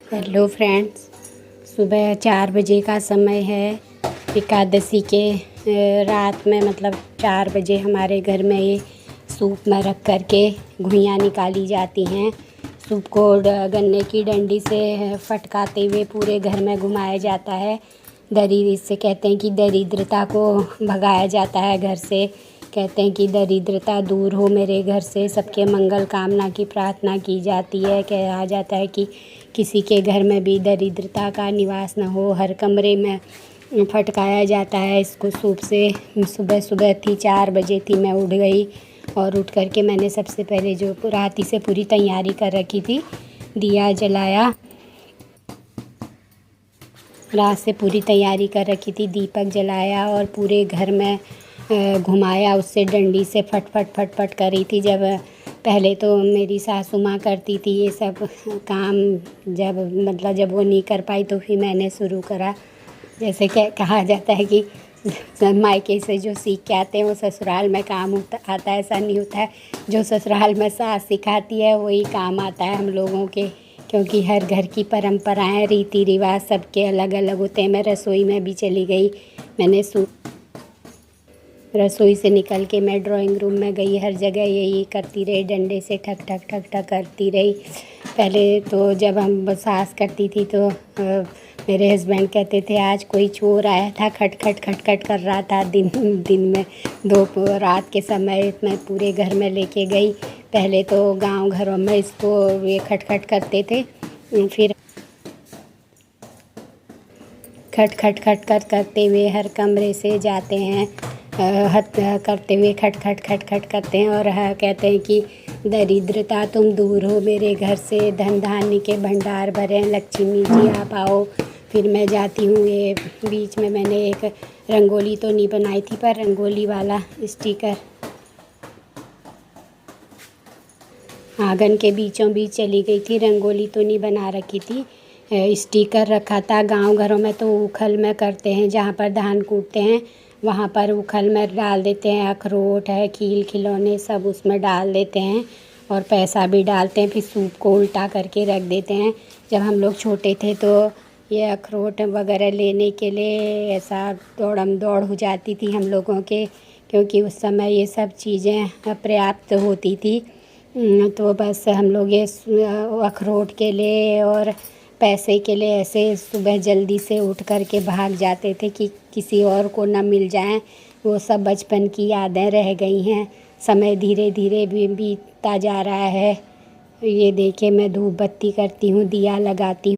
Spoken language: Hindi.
हेलो फ्रेंड्स, सुबह 4 बजे का समय है। एकादशी के रात में मतलब 4 बजे हमारे घर में ये सूप में रख कर के घुइयाँ निकाली जाती हैं। सूप को गन्ने की डंडी से फटकाते हुए पूरे घर में घुमाया जाता है। इससे कहते हैं कि दरिद्रता को भगाया जाता है घर से। कहते हैं कि दरिद्रता दूर हो मेरे घर से, सबके मंगल कामना की प्रार्थना की जाती है। कहा जाता है कि किसी के घर में भी दरिद्रता का निवास न हो, हर कमरे में फटकाया जाता है इसको सूप से। सुबह सुबह थी, 4 बजे थी, मैं उठ गई और उठ कर के मैंने सबसे पहले जो रात ही से पूरी तैयारी कर रखी थी, दिया जलाया। रात से पूरी तैयारी कर रखी थी, दीपक जलाया और पूरे घर में घुमाया। उससे डंडी से फट फट फट फट कर रही थी। जब पहले तो मेरी सासू माँ करती थी ये सब काम, जब वो नहीं कर पाई तो फिर मैंने शुरू करा। जैसे कहा जाता है कि मायके से जो सीख के आते हैं वो ससुराल में काम आता है, ऐसा नहीं होता है। जो ससुराल में सास सिखाती है वही काम आता है हम लोगों के, क्योंकि हर घर की परंपराएं, रीति रिवाज सबके अलग अलग होते हैं। मैं रसोई में भी चली गई। मैंने रसोई से निकल के मैं ड्राइंग रूम में गई। हर जगह यही करती रही, डंडे से ठक ठक ठक ठक करती रही। पहले तो जब हम सास करती थी तो मेरे हस्बैंड कहते थे आज कोई चोर आया था, खट खट खट खट कर रहा था। दिन में रात के समय मैं पूरे घर में लेके गई। पहले तो गांव घरों में इसको ये खट खट करते थे, फिर खट खट खट खट करते हुए हर कमरे से जाते हैं, हथ करते हुए खट खट खट खट करते हैं और कहते हैं कि दरिद्रता तुम दूर हो मेरे घर से, धन धान्य के भंडार भरे, लक्ष्मी जी आप आओ। फिर मैं जाती हूँ। ये बीच में मैंने एक रंगोली तो नहीं बनाई थी, पर रंगोली वाला स्टिकर आंगन के बीचों बीच चली गई थी। रंगोली तो नहीं बना रखी थी, स्टिकर रखा था। गांव घरों में तो उखल में करते हैं, जहाँ पर धान कूटते हैं वहाँ पर उखल में डाल देते हैं। अखरोट है, खील खिलौने सब उसमें डाल देते हैं और पैसा भी डालते हैं। फिर सूप को उल्टा करके रख देते हैं। जब हम लोग छोटे थे तो ये अखरोट वगैरह लेने के लिए ऐसा दौड़म दौड़ हो जाती थी हम लोगों के, क्योंकि उस समय ये सब चीज़ें पर्याप्त होती थी। तो बस हम लोग ये अखरोट के लिए और पैसे के लिए ऐसे सुबह जल्दी से उठ कर के भाग जाते थे कि किसी और को ना मिल जाएं। वो सब बचपन की यादें रह गई हैं। समय धीरे धीरे भी बीतता जा रहा है। ये देखिए मैं धूप बत्ती करती हूँ, दिया लगाती हूँ।